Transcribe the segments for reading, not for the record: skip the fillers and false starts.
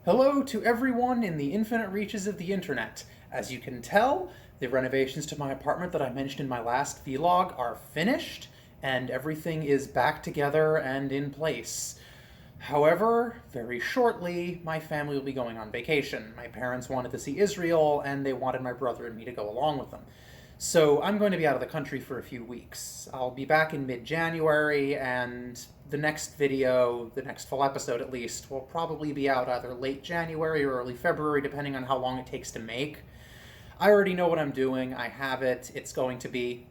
Hello to everyone in the infinite reaches of the internet. As you can tell, the renovations to my apartment that I mentioned in my last vlog are finished, and everything is back together and in place. However, very shortly, my family will be going on vacation. My parents wanted to see Israel, and they wanted my brother and me to go along with them. So I'm going to be out of the country for a few weeks. I'll be back in mid-January, and the next video, the next full episode at least, will probably be out either late January or early February, depending on how long it takes to make. I already know what I'm doing. I have it. It's going to be...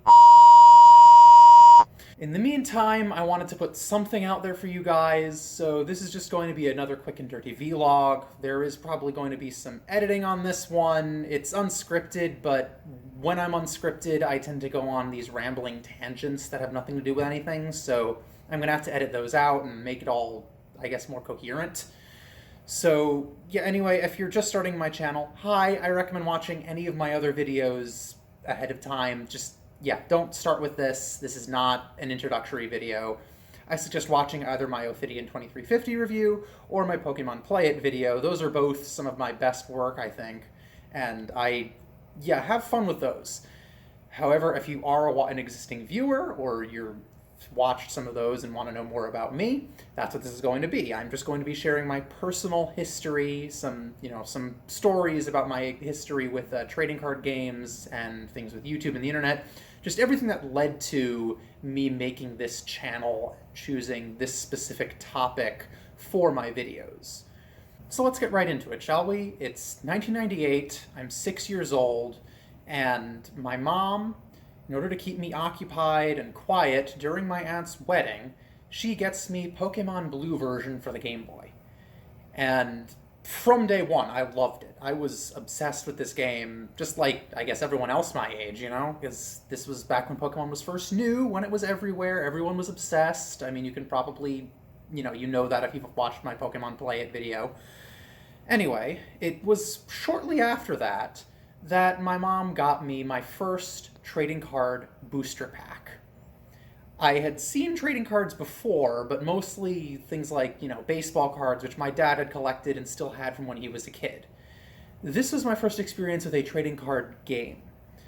In the meantime, I wanted to put something out there for you guys, so this is just going to be another quick and dirty vlog. There is probably going to be some editing on this one. It's unscripted, but when I'm unscripted, I tend to go on these rambling tangents that have nothing to do with anything, so I'm gonna have to edit those out and make it all, I guess, more coherent. So, yeah, anyway, if you're just starting my channel, hi, I recommend watching any of my other videos ahead of time. Just, yeah, don't start with this. This is not an introductory video. I suggest watching either my Ophidian 2350 review or my Pokemon Play It video. Those are both some of my best work, I think, and yeah, have fun with those. However, if you are an existing viewer or you're watched some of those and want to know more about me, that's what this is going to be. I'm just going to be sharing my personal history, some stories about my history with trading card games and things with YouTube and the internet. Just everything that led to me making this channel, choosing this specific topic for my videos. So let's get right into it, shall we? It's 1998, I'm 6 years old, and my mom, in order to keep me occupied and quiet during my aunt's wedding, she gets me Pokemon Blue version for the Game Boy. And from day one, I loved it. I was obsessed with this game, just like, I guess, everyone else my age, because this was back when Pokemon was first new, when it was everywhere, everyone was obsessed. I mean, you can probably, you know that if you've watched my Pokemon Play It video. Anyway, it was shortly after that my mom got me my first trading card booster pack. I had seen trading cards before, but mostly things like, baseball cards, which my dad had collected and still had from when he was a kid. This was my first experience with a trading card game.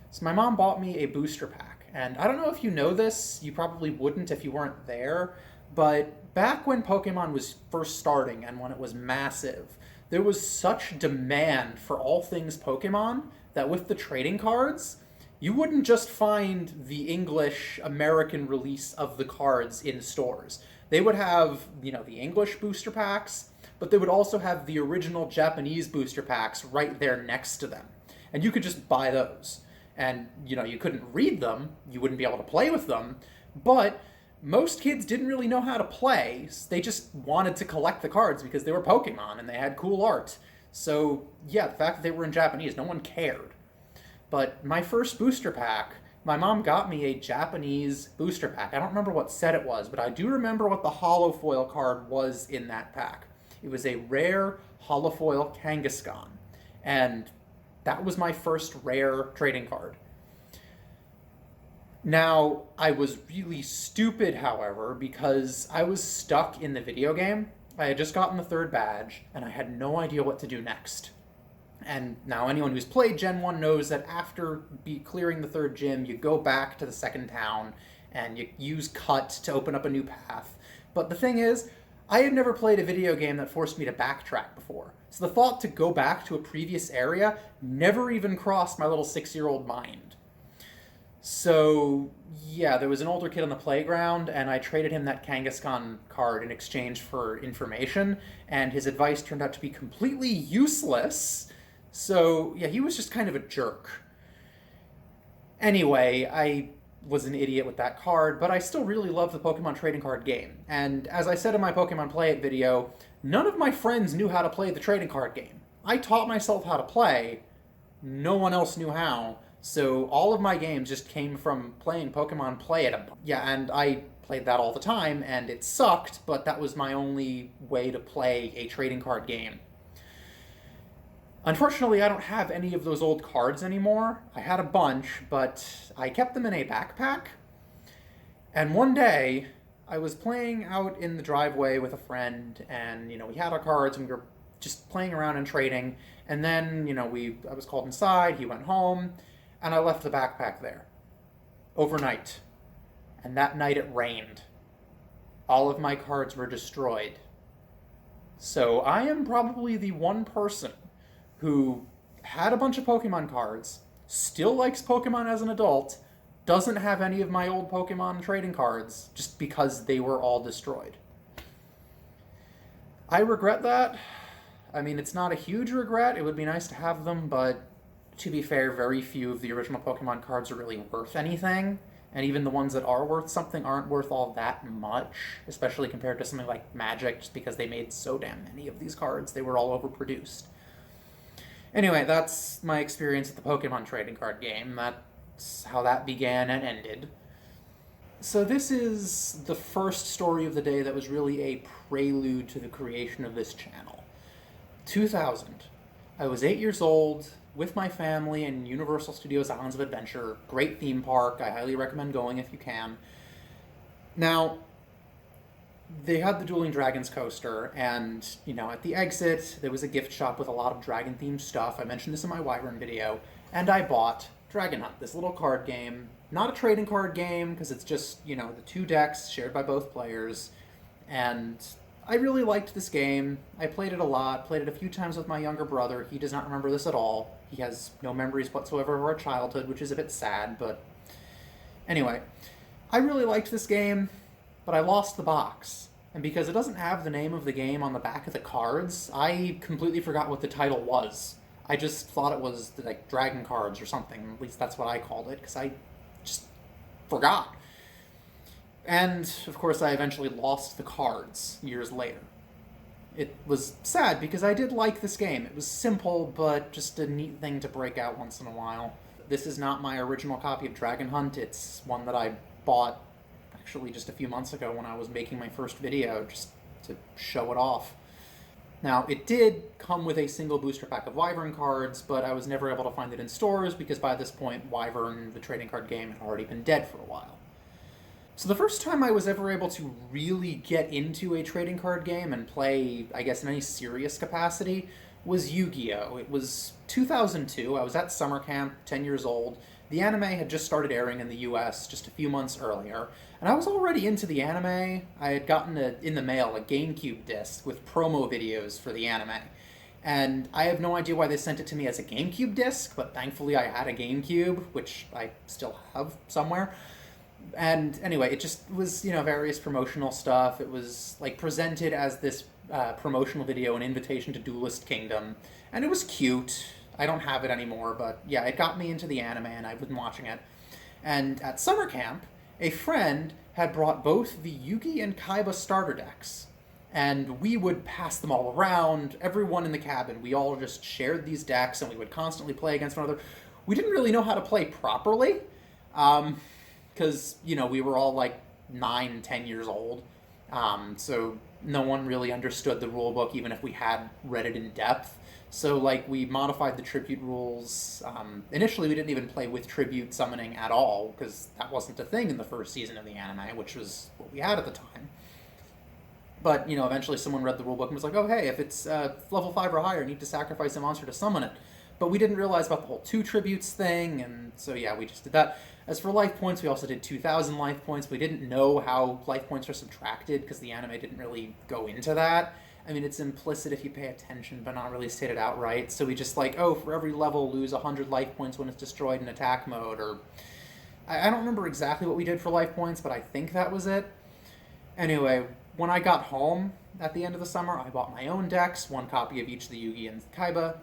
So my mom bought me a booster pack, and I don't know if you know this, you probably wouldn't if you weren't there, but back when Pokemon was first starting and when it was massive, there was such demand for all things Pokemon that with the trading cards, you wouldn't just find the English American release of the cards in stores. They would have, the English booster packs, but they would also have the original Japanese booster packs right there next to them. And you could just buy those. And, you couldn't read them, you wouldn't be able to play with them, but most kids didn't really know how to play. They just wanted to collect the cards because they were Pokemon and they had cool art. So, yeah, the fact that they were in Japanese, no one cared. But my first booster pack, my mom got me a Japanese booster pack. I don't remember what set it was, but I do remember what the holofoil card was in that pack. It was a rare holofoil Kangaskhan. And that was my first rare trading card. Now, I was really stupid, however, because I was stuck in the video game. I had just gotten the third badge, and I had no idea what to do next. And now anyone who's played Gen 1 knows that after clearing the third gym, you go back to the second town, and you use Cut to open up a new path. But the thing is, I had never played a video game that forced me to backtrack before. So the thought to go back to a previous area never even crossed my little 6-year-old mind. So, yeah, there was an older kid on the playground, and I traded him that Kangaskhan card in exchange for information, and his advice turned out to be completely useless. So, yeah, he was just kind of a jerk. Anyway, I was an idiot with that card, but I still really love the Pokemon trading card game. And as I said in my Pokemon Play It video, none of my friends knew how to play the trading card game. I taught myself how to play, no one else knew how. So all of my games just came from playing Pokemon Play It. Yeah, and I played that all the time, and it sucked, but that was my only way to play a trading card game. Unfortunately, I don't have any of those old cards anymore. I had a bunch, but I kept them in a backpack. And one day, I was playing out in the driveway with a friend, and, we had our cards, and we were just playing around and trading. And then, I was called inside, he went home, and I left the backpack there overnight. And that night it rained. All of my cards were destroyed. So I am probably the one person who had a bunch of Pokemon cards, still likes Pokemon as an adult, doesn't have any of my old Pokemon trading cards just because they were all destroyed. I regret that. I mean, it's not a huge regret. It would be nice to have them, but to be fair, very few of the original Pokemon cards are really worth anything. And even the ones that are worth something aren't worth all that much, especially compared to something like Magic, just because they made so damn many of these cards. They were all overproduced. Anyway, that's my experience with the Pokemon trading card game. That's how that began and ended. So this is the first story of the day that was really a prelude to the creation of this channel. 2000. I was 8 years old, with my family in Universal Studios Islands of Adventure. Great theme park. I highly recommend going if you can. Now, they had the Dueling Dragons coaster, and, at the exit, there was a gift shop with a lot of dragon-themed stuff. I mentioned this in my Wyvern video, and I bought Dragon Hunt, this little card game. Not a trading card game, because it's just, the 2 decks shared by both players, and I really liked this game. I played it a lot, played it a few times with my younger brother. He does not remember this at all. He has no memories whatsoever of our childhood, which is a bit sad, but anyway. I really liked this game, but I lost the box. And because it doesn't have the name of the game on the back of the cards, I completely forgot what the title was. I just thought it was like Dragon Cards or something. At least that's what I called it, because I just forgot. And, of course, I eventually lost the cards years later. It was sad because I did like this game. It was simple, but just a neat thing to break out once in a while. This is not my original copy of Dragon Hunt. It's one that I bought actually just a few months ago when I was making my first video, just to show it off. Now, it did come with a single booster pack of Wyvern cards, but I was never able to find it in stores because by this point, Wyvern, the trading card game, had already been dead for a while. So the first time I was ever able to really get into a trading card game and play, I guess, in any serious capacity was Yu-Gi-Oh! It was 2002. I was at summer camp, 10 years old. The anime had just started airing in the US just a few months earlier, and I was already into the anime. I had gotten in the mail a GameCube disc with promo videos for the anime. And I have no idea why they sent it to me as a GameCube disc, but thankfully I had a GameCube, which I still have somewhere. And anyway, it just was, various promotional stuff. It was, presented as this promotional video, an invitation to Duelist Kingdom. And it was cute. I don't have it anymore, but yeah, it got me into the anime, and I've been watching it. And at summer camp, a friend had brought both the Yugi and Kaiba starter decks. And we would pass them all around, everyone in the cabin. We all just shared these decks, and we would constantly play against one another. We didn't really know how to play properly. Because, we were all 9, 10 years old. So no one really understood the rule book, even if we had read it in depth. So, we modified the tribute rules. Initially, we didn't even play with tribute summoning at all, because that wasn't a thing in the first season of the anime, which was what we had at the time. But, eventually someone read the rulebook and was like, oh, hey, if it's level 5 or higher, you need to sacrifice a monster to summon it. But we didn't realize about the whole 2 tributes thing, and so yeah, we just did that. As for life points, we also did 2,000 life points. We didn't know how life points are subtracted, because the anime didn't really go into that. I mean, it's implicit if you pay attention, but not really stated outright. So we just for every level, lose 100 life points when it's destroyed in attack mode, or... I don't remember exactly what we did for life points, but I think that was it. Anyway, when I got home at the end of the summer, I bought my own decks, 1 copy of each of the Yugi and Kaiba,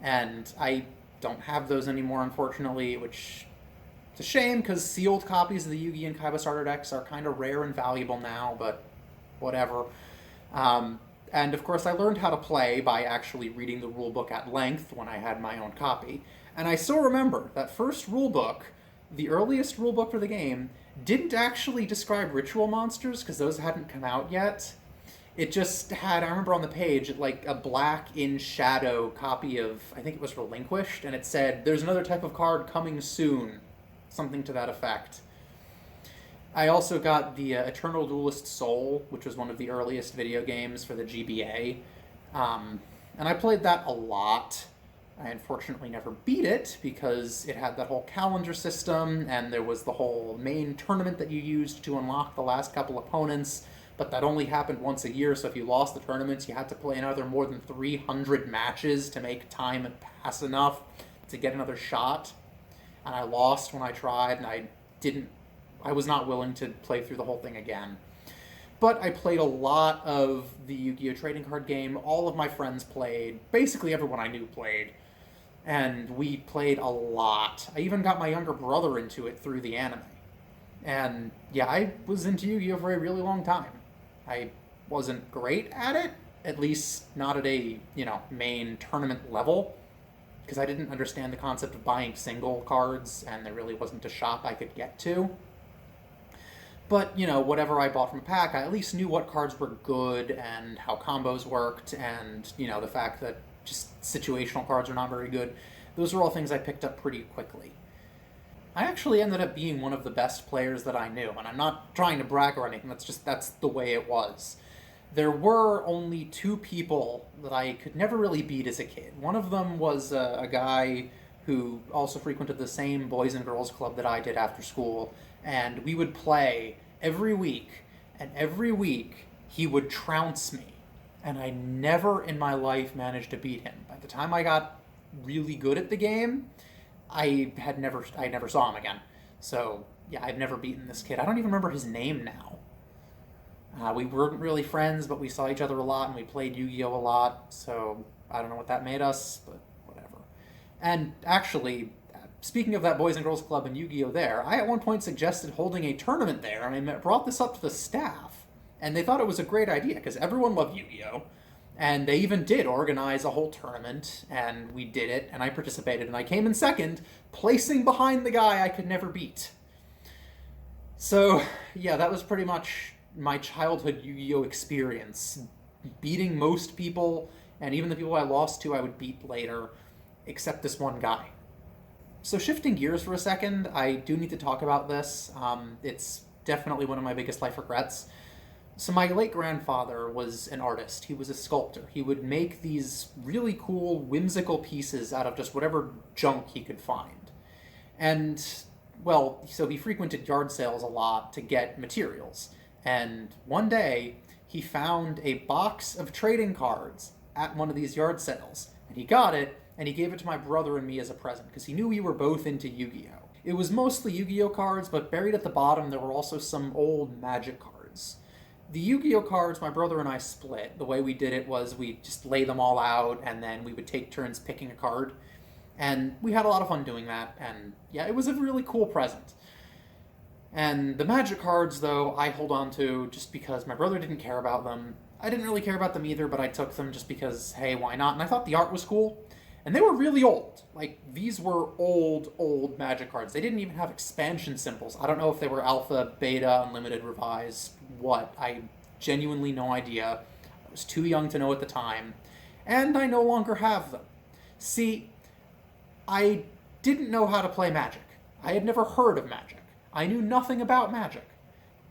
and I don't have those anymore, unfortunately, which is a shame, because sealed copies of the Yugi and Kaiba starter decks are kind of rare and valuable now, but whatever. And of course, I learned how to play by actually reading the rulebook at length when I had my own copy. And I still remember that first rulebook, the earliest rulebook for the game, didn't actually describe ritual monsters, because those hadn't come out yet. It just had, I remember on the page, a black in shadow copy of, I think it was Relinquished, and it said, there's another type of card coming soon. Something to that effect. I also got the Eternal Duelist Soul, which was one of the earliest video games for the GBA. And I played that a lot. I unfortunately never beat it because it had that whole calendar system, and there was the whole main tournament that you used to unlock the last couple opponents, but that only happened once a year, so if you lost the tournaments, you had to play another more than 300 matches to make time and pass enough to get another shot. And I lost when I tried, and I was not willing to play through the whole thing again. But I played a lot of the Yu-Gi-Oh! Trading card game. All of my friends played. Basically everyone I knew played. And we played a lot. I even got my younger brother into it through the anime. And yeah, I was into Yu-Gi-Oh! For a really long time. I wasn't great at it, at least not at a, main tournament level, because I didn't understand the concept of buying single cards, and there really wasn't a shop I could get to. But, whatever I bought from a pack, I at least knew what cards were good and how combos worked, and, the fact that just situational cards are not very good. Those are all things I picked up pretty quickly. I actually ended up being one of the best players that I knew, and I'm not trying to brag or anything, that's the way it was. There were only two people that I could never really beat as a kid. One of them was a guy who also frequented the same boys and girls club that I did after school, and we would play every week, and every week he would trounce me, and I never in my life managed to beat him. By the time I got really good at the game, I never saw him again. So yeah, I've never beaten this kid. I don't even remember his name now. We weren't really friends, but we saw each other a lot, and we played Yu-Gi-Oh! A lot, so I don't know what that made us, but whatever. And actually, speaking of that Boys and Girls Club and Yu-Gi-Oh! There, I at one point suggested holding a tournament there, and I brought this up to the staff, and they thought it was a great idea, because everyone loved Yu-Gi-Oh! And they even did organize a whole tournament, and we did it, and I participated, and I came in second, placing behind the guy I could never beat. So, yeah, that was pretty much my childhood Yu-Gi-Oh! Experience. Beating most people, and even the people I lost to I would beat later, except this one guy. So shifting gears for a second, I do need to talk about this. It's definitely one of my biggest life regrets. So my late grandfather was an artist. He was a sculptor. He would make these really cool, whimsical pieces out of just whatever junk he could find. And, well, so he frequented yard sales a lot to get materials. And one day, he found a box of trading cards at one of these yard sales. And he got it, and he gave it to my brother and me as a present, because he knew we were both into Yu-Gi-Oh! It was mostly Yu-Gi-Oh! Cards, but buried at the bottom there were also some old Magic cards. The Yu-Gi-Oh! Cards my brother and I split. The way we did it was we just lay them all out, and then we would take turns picking a card. And we had a lot of fun doing that, and yeah, it was a really cool present. And the Magic cards, though, I hold on to just because my brother didn't care about them. I didn't really care about them either, but I took them just because, hey, why not? And I thought the art was cool. And they were really old. Like, these were old Magic cards. They didn't even have expansion symbols. I don't know if they were alpha, beta, unlimited, revised, what. I genuinely no idea. I was too young to know at the time. And I no longer have them. See, I didn't know how to play Magic. I had never heard of Magic. I knew nothing about Magic.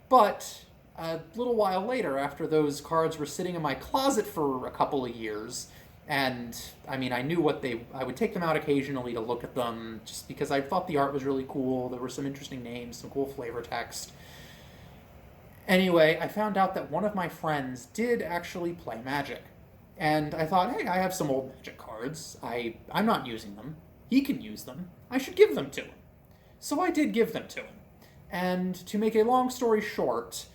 But a little while later, after those cards were sitting in my closet for a couple of years, and I mean, I knew I would take them out occasionally to look at them, just because I thought the art was really cool. There were some interesting names, some cool flavor text. Anyway, I found out that one of my friends did actually play Magic. And I thought, hey, I have some old Magic cards. I'm not using them. He can use them. I should give them to him. So I did give them to him. And to make a long story short,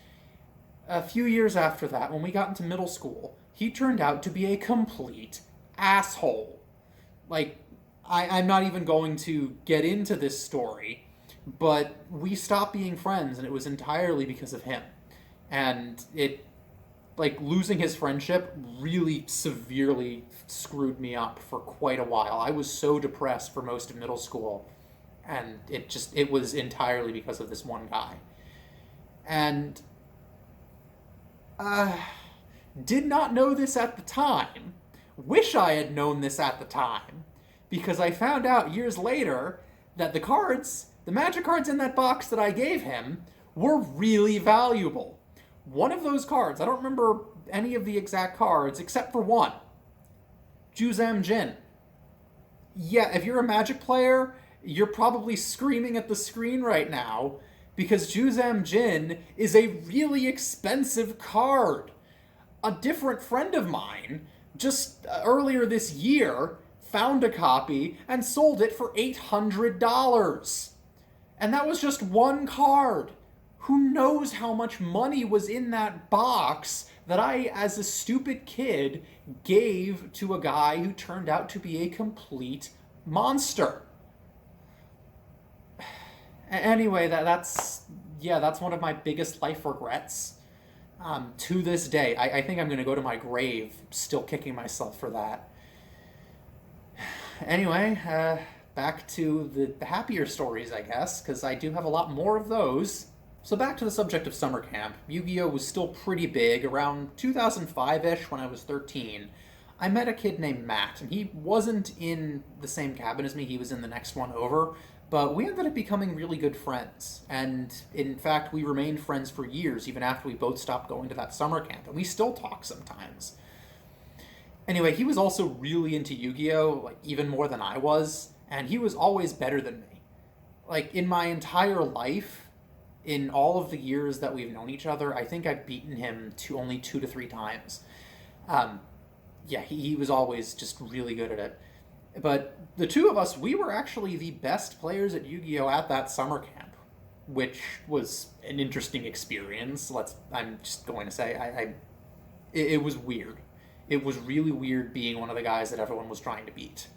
a few years after that, when we got into middle school, he turned out to be a complete asshole. Like, I'm not even going to get into this story, but we stopped being friends, and it was entirely because of him. And losing his friendship really severely screwed me up for quite a while. I was so depressed for most of middle school, and it was entirely because of this one guy. And did not know this at the time. Wish I had known this at the time, because I found out years later that the Magic cards in that box that I gave him, were really valuable. One of those cards, I don't remember any of the exact cards except for one, Juzam Jin. Yeah, if you're a Magic player, you're probably screaming at the screen right now because Juzam Jin is a really expensive card. A different friend of mine just earlier this year found a copy and sold it for $800. And that was just one card. Who knows how much money was in that box that I, as a stupid kid, gave to a guy who turned out to be a complete monster. Anyway, that's one of my biggest life regrets. To this day, I think I'm going to go to my grave still kicking myself for that. Anyway, back to the happier stories, I guess, because I do have a lot more of those. So back to the subject of summer camp. Yu-Gi-Oh! Was still pretty big. Around 2005-ish, when I was 13, I met a kid named Matt, and he wasn't in the same cabin as me, he was in the next one over, but we ended up becoming really good friends. And in fact, we remained friends for years, even after we both stopped going to that summer camp, and we still talk sometimes. Anyway, he was also really into Yu-Gi-Oh!, like, even more than I was, and he was always better than me. Like, in my entire life, in all of the years that we've known each other, I think I've beaten him only 2 to 3 times. He was always just really good at it. But the two of us, we were actually the best players at Yu-Gi-Oh! At that summer camp, which was an interesting experience. I'm just going to say, it was weird. It was really weird being one of the guys that everyone was trying to beat.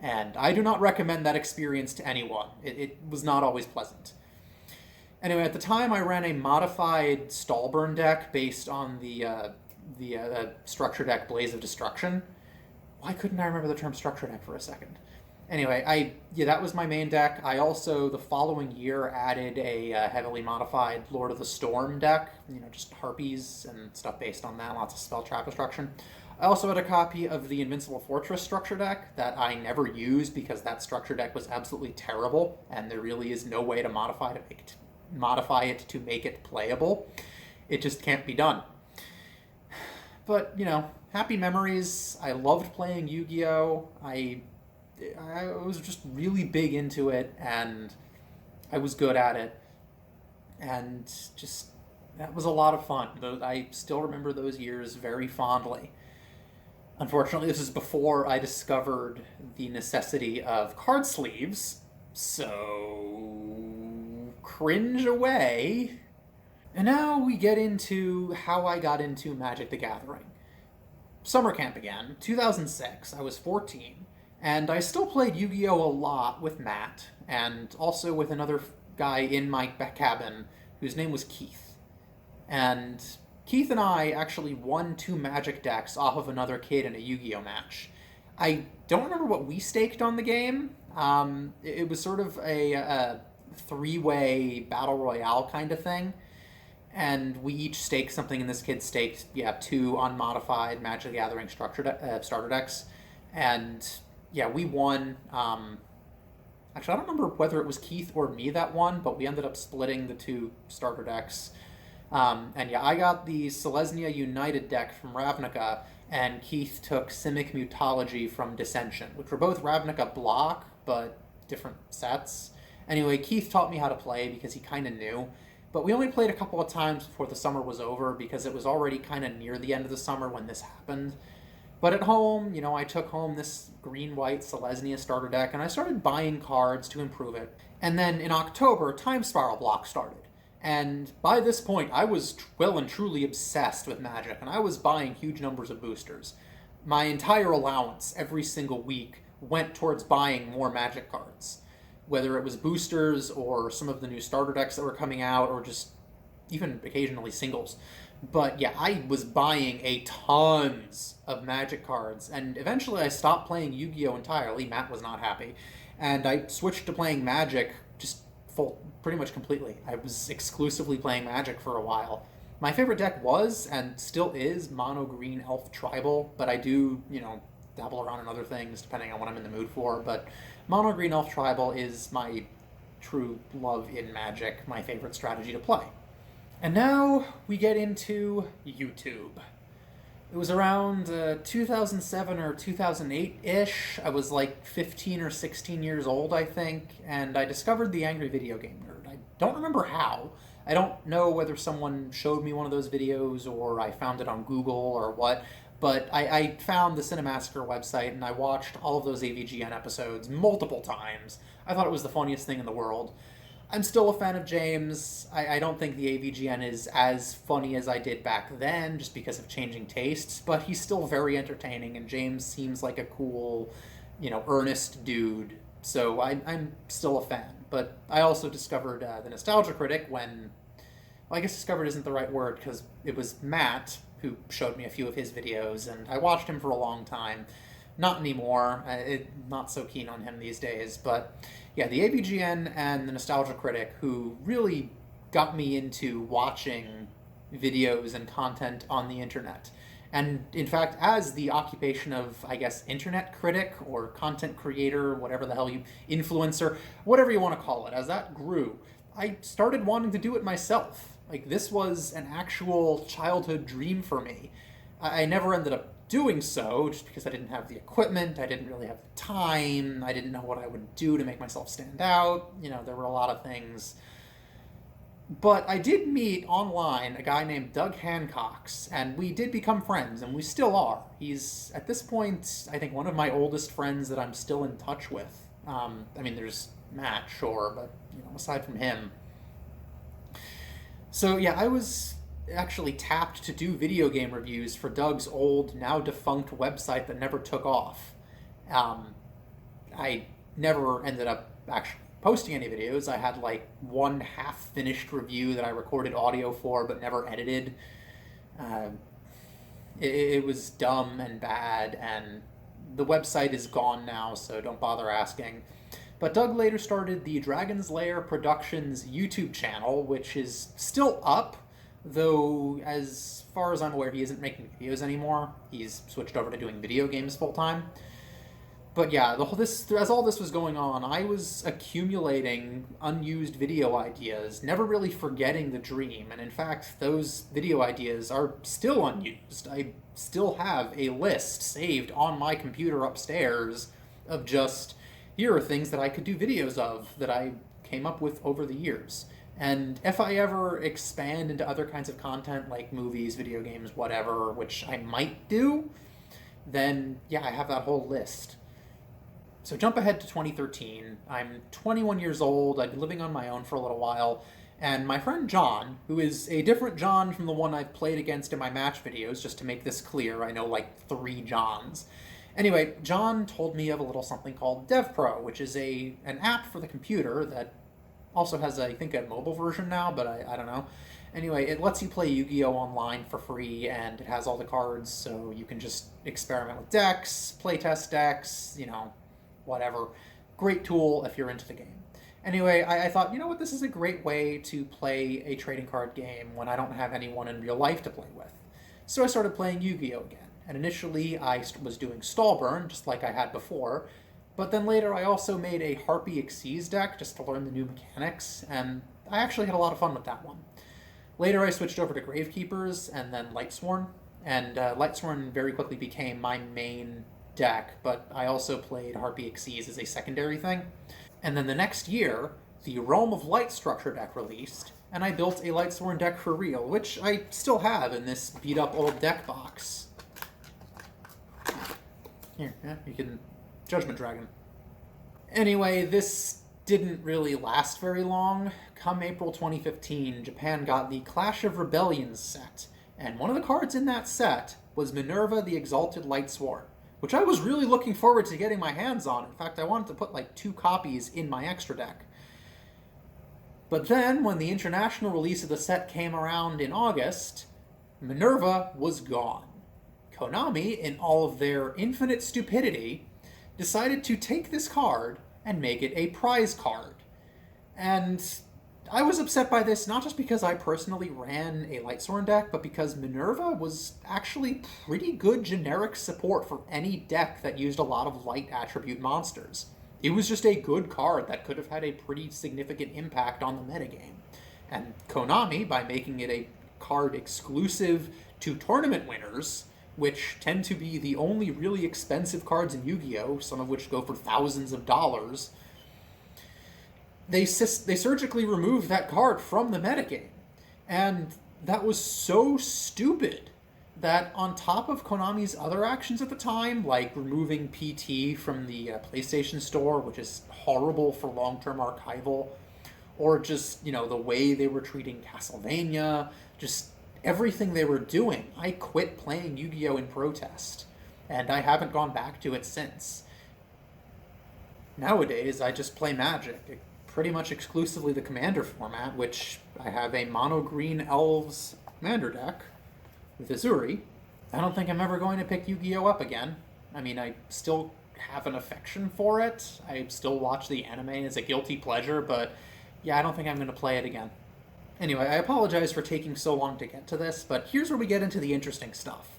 And I do not recommend that experience to anyone. It was not always pleasant. Anyway, at the time, I ran a modified Stallburn deck based on the structure deck Blaze of Destruction. Why couldn't I remember the term structure deck for a second? Anyway, that was my main deck. I also, the following year, added a heavily modified Lord of the Storm deck. Just harpies and stuff based on that, lots of spell trap destruction. I also had a copy of the Invincible Fortress structure deck that I never used because that structure deck was absolutely terrible, and there really is no way to modify it to make it playable. It just can't be done. But, happy memories. I loved playing Yu-Gi-Oh! I was just really big into it, and I was good at it. And just, that was a lot of fun. I still remember those years very fondly. Unfortunately, this is before I discovered the necessity of card sleeves, so cringe away. And now we get into how I got into Magic the Gathering. Summer camp again, 2006, I was 14, and I still played Yu-Gi-Oh! A lot with Matt, and also with another guy in my cabin whose name was Keith. And Keith and I actually won 2 Magic decks off of another kid in a Yu-Gi-Oh! Match. I don't remember what we staked on the game. It was sort of a 3-way battle royale kind of thing. And we each staked something, and this kid staked, 2 unmodified Magic the Gathering starter decks. And, we won. Actually, I don't remember whether it was Keith or me that won, but we ended up splitting the 2 starter decks. I got the Selesnya United deck from Ravnica, and Keith took Simic Mutology from Dissension, which were both Ravnica block, but different sets. Anyway, Keith taught me how to play because he kind of knew. But we only played a couple of times before the summer was over because it was already kind of near the end of the summer when this happened. But at home, I took home this green-white Selesnya starter deck, and I started buying cards to improve it. And then in October, Time Spiral Block started. And by this point, I was well and truly obsessed with Magic, and I was buying huge numbers of boosters. My entire allowance every single week went towards buying more Magic cards. Whether it was boosters or some of the new starter decks that were coming out, or just even occasionally singles. But I was buying a tons of Magic cards, and eventually I stopped playing Yu-Gi-Oh! Entirely. Matt was not happy. And I switched to playing Magic pretty much completely. I was exclusively playing Magic for a while. My favorite deck was, and still is, Mono Green Elf Tribal, but I do, dabble around in other things depending on what I'm in the mood for, but Mono Green Elf Tribal is my true love in Magic, my favorite strategy to play. And now we get into YouTube. It was around 2007 or 2008-ish. I was like 15 or 16 years old, I think, and I discovered the Angry Video Game Nerd. I don't remember how. I don't know whether someone showed me one of those videos or I found it on Google or what, but I found the Cinemassacre website and I watched all of those AVGN episodes multiple times. I thought it was the funniest thing in the world. I'm still a fan of James. I don't think the AVGN is as funny as I did back then, just because of changing tastes, but he's still very entertaining, and James seems like a cool, earnest dude. So I'm still a fan. But I also discovered the Nostalgia Critic when, well, I guess discovered isn't the right word, because it was Matt who showed me a few of his videos, and I watched him for a long time. Not anymore. Not so keen on him these days. But yeah, the AVGN and the Nostalgia Critic, who really got me into watching videos and content on the internet. And in fact, as the occupation of, I guess, internet critic or content creator, whatever the hell influencer, whatever you want to call it, as that grew, I started wanting to do it myself. Like, this was an actual childhood dream for me. I never ended up doing so just because I didn't have the equipment, I didn't really have the time, I didn't know what I would do to make myself stand out. There were a lot of things. But I did meet online a guy named Doug Hancox, and we did become friends, and we still are. He's, at this point, I think one of my oldest friends that I'm still in touch with. There's Matt, sure, but, aside from him. So, yeah, I was actually tapped to do video game reviews for Doug's old, now defunct website that never took off. I never ended up actually posting any videos. I had like one half-finished review that I recorded audio for but never edited. It was dumb and bad, and the website is gone now, so don't bother asking. But Doug later started the Dragon's Lair Productions YouTube channel, which is still up, though as far as I'm aware, he isn't making videos anymore. He's switched over to doing video games full-time. But yeah, as all this was going on, I was accumulating unused video ideas, never really forgetting the dream. And in fact, those video ideas are still unused. I still have a list saved on my computer upstairs of just, here are things that I could do videos of that I came up with over the years. And if I ever expand into other kinds of content, like movies, video games, whatever, which I might do, then yeah, I have that whole list. So jump ahead to 2013. I'm 21 years old. I've been living on my own for a little while. And my friend John, who is a different John from the one I've played against in my match videos, just to make this clear, I know like 3 Johns. Anyway, John told me of a little something called DevPro, which is an app for the computer that also has, I think, a mobile version now, but I don't know. Anyway, it lets you play Yu-Gi-Oh! Online for free, and it has all the cards, so you can just experiment with decks, playtest decks, whatever. Great tool if you're into the game. Anyway, I thought, this is a great way to play a trading card game when I don't have anyone in real life to play with. So I started playing Yu-Gi-Oh! Again. And initially I was doing Stallburn, just like I had before, but then later I also made a Harpy Xyz deck just to learn the new mechanics, and I actually had a lot of fun with that one. Later I switched over to Gravekeepers and then Lightsworn, and Lightsworn very quickly became my main deck, but I also played Harpy Xyz as a secondary thing. And then the next year, the Realm of Light structure deck released, and I built a Lightsworn deck for real, which I still have in this beat-up old deck box. Here, yeah, you can... Judgment Dragon. Anyway, this didn't really last very long. Come April 2015, Japan got the Clash of Rebellions set, and one of the cards in that set was Minerva the Exalted Lightsworn, which I was really looking forward to getting my hands on. In fact, I wanted to put like 2 copies in my extra deck. But then, when the international release of the set came around in August, Minerva was gone. Konami, in all of their infinite stupidity, decided to take this card and make it a prize card. And I was upset by this, not just because I personally ran a Lightsworn deck, but because Minerva was actually pretty good generic support for any deck that used a lot of light attribute monsters. It was just a good card that could have had a pretty significant impact on the metagame. And Konami, by making it a card exclusive to tournament winners, which tend to be the only really expensive cards in Yu-Gi-Oh!, some of which go for thousands of dollars, they surgically removed that card from the metagame. And that was so stupid that on top of Konami's other actions at the time, like removing PT from the PlayStation Store, which is horrible for long-term archival, or just, the way they were treating Castlevania, just everything they were doing, I quit playing Yu-Gi-Oh! In protest. And I haven't gone back to it since. Nowadays, I just play Magic, pretty much exclusively the Commander format, which I have a mono green Elves Commander deck with Azuri. I don't think I'm ever going to pick Yu-Gi-Oh! Up again. I mean, I still have an affection for it. I still watch the anime as a guilty pleasure, but yeah, I don't think I'm going to play it again. Anyway, I apologize for taking so long to get to this, but here's where we get into the interesting stuff.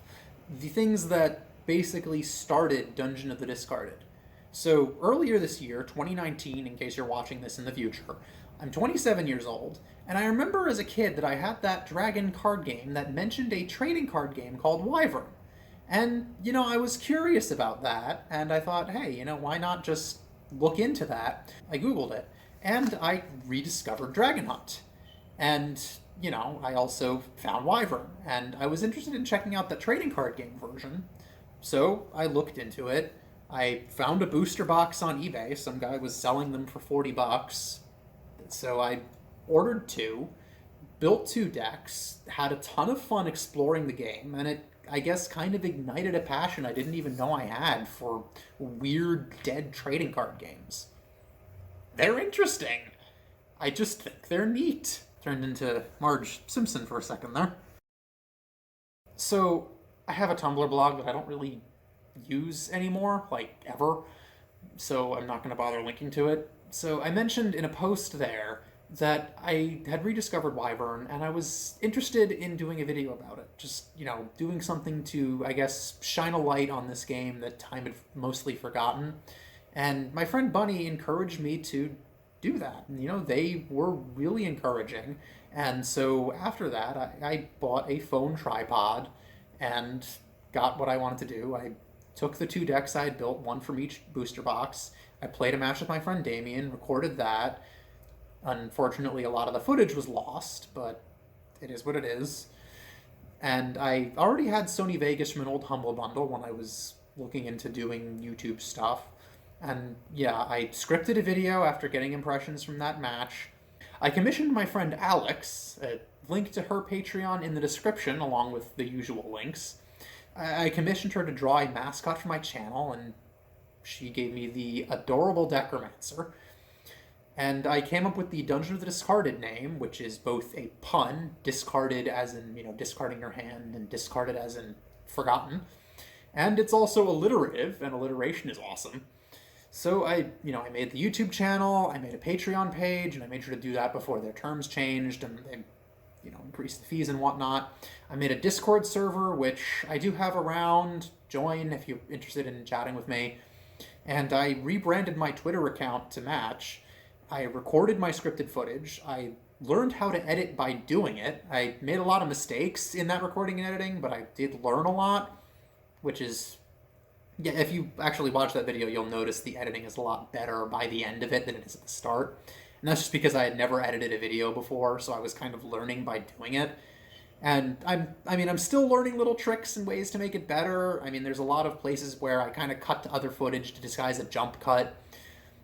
The things that basically started Dungeon of the Discarded. So earlier this year, 2019, in case you're watching this in the future, I'm 27 years old, and I remember as a kid that I had that dragon card game that mentioned a trading card game called Wyvern. And, I was curious about that, and I thought, hey, why not just look into that? I Googled it, and I rediscovered Dragon Hunt. And, I also found Wyvern, and I was interested in checking out the trading card game version. So I looked into it. I found a booster box on eBay. Some guy was selling them for $40. So I ordered 2, built 2 decks, had a ton of fun exploring the game, and it, I guess, kind of ignited a passion I didn't even know I had for weird, dead trading card games. They're interesting. I just think they're neat. Turned into Marge Simpson for a second there. So, I have a Tumblr blog that I don't really use anymore, ever, so I'm not going to bother linking to it. So I mentioned in a post there that I had rediscovered Wyvern, and I was interested in doing a video about it. Just, doing something to, I guess, shine a light on this game that time had mostly forgotten. And my friend Bunny encouraged me to do that. They were really encouraging. And so after that, I bought a phone tripod and got what I wanted to do. I took the 2 decks I had built, one from each booster box. I played a match with my friend Damien, recorded that. Unfortunately, a lot of the footage was lost, but it is what it is. And I already had Sony Vegas from an old Humble Bundle when I was looking into doing YouTube stuff. And yeah, I scripted a video after getting impressions from that match. I commissioned my friend Alex, a link to her Patreon in the description along with the usual links. I commissioned her to draw a mascot for my channel, and she gave me the adorable Decromancer. And I came up with the Dungeon of the Discarded name, which is both a pun, discarded as in, discarding your hand, and discarded as in forgotten. And it's also alliterative, and alliteration is awesome. So I made the YouTube channel, I made a Patreon page, and I made sure to do that before their terms changed, and they increased the fees and whatnot. I made a Discord server, which I do have around. Join if you're interested in chatting with me. And I rebranded my Twitter account to match. I recorded my scripted footage. I learned how to edit by doing it. I made a lot of mistakes in that recording and editing, but I did learn a lot, which is... Yeah, if you actually watch that video, you'll notice the editing is a lot better by the end of it than it is at the start. And that's just because I had never edited a video before, so I was kind of learning by doing it. And I'm still learning little tricks and ways to make it better. There's a lot of places where I kind of cut to other footage to disguise a jump cut,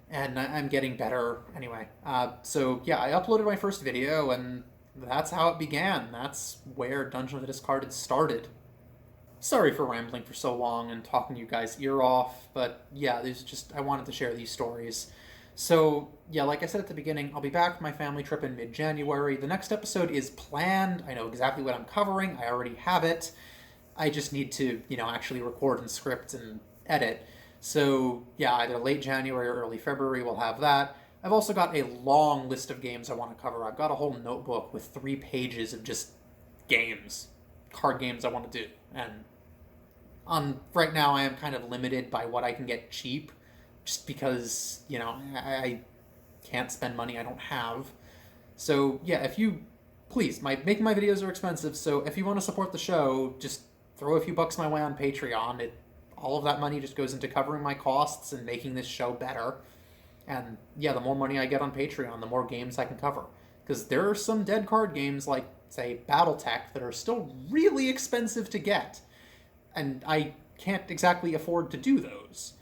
and I'm getting better anyway. So yeah, I uploaded my first video, and that's how it began. That's where Dungeon of the Discarded started. Sorry for rambling for so long and talking you guys' ear off, but yeah, I wanted to share these stories. So, yeah, like I said at the beginning, I'll be back with my family trip in mid-January. The next episode is planned. I know exactly what I'm covering. I already have it. I just need to, actually record and script and edit. So, yeah, either late January or early February we'll have that. I've also got a long list of games I want to cover. I've got a whole notebook with 3 pages of just games, card games I want to do. And right now I am kind of limited by what I can get cheap, just because, I can't spend money I don't have. So yeah, if you, please, making my videos are expensive, so if you want to support the show, just throw a few bucks my way on Patreon. All of that money just goes into covering my costs and making this show better. And yeah, the more money I get on Patreon, the more games I can cover. Because there are some dead card games like, say, Battletech that are still really expensive to get. And I can't exactly afford to do those.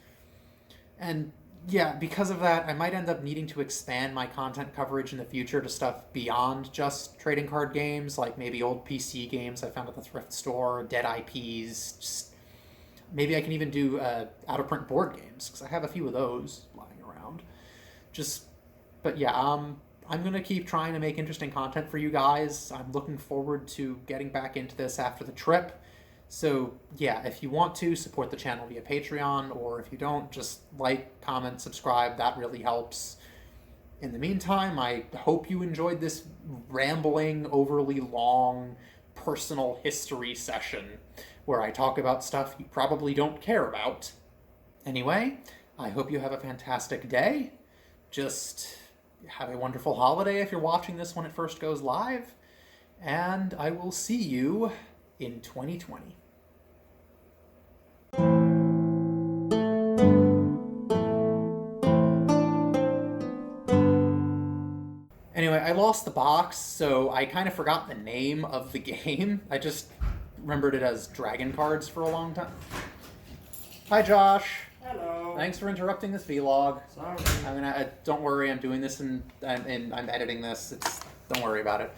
And yeah, because of that, I might end up needing to expand my content coverage in the future to stuff beyond just trading card games, like maybe old PC games I found at the thrift store, dead IPs, just maybe I can even do out-of-print board games, because I have a few of those lying around. But yeah, I'm going to keep trying to make interesting content for you guys. I'm looking forward to getting back into this after the trip. So yeah, if you want to support the channel via Patreon, or if you don't, just like, comment, subscribe. That really helps. In the meantime, I hope you enjoyed this rambling, overly long, personal history session where I talk about stuff you probably don't care about. Anyway, I hope you have a fantastic day. Just have a wonderful holiday if you're watching this when it first goes live. And I will see you in 2020. Anyway, I lost the box, so I kind of forgot the name of the game. I just remembered it as Dragon Cards for a long time. Hi, Josh. Hello. Thanks for interrupting this vlog. Sorry. Don't worry, I'm doing this and I'm editing this. Don't worry about it.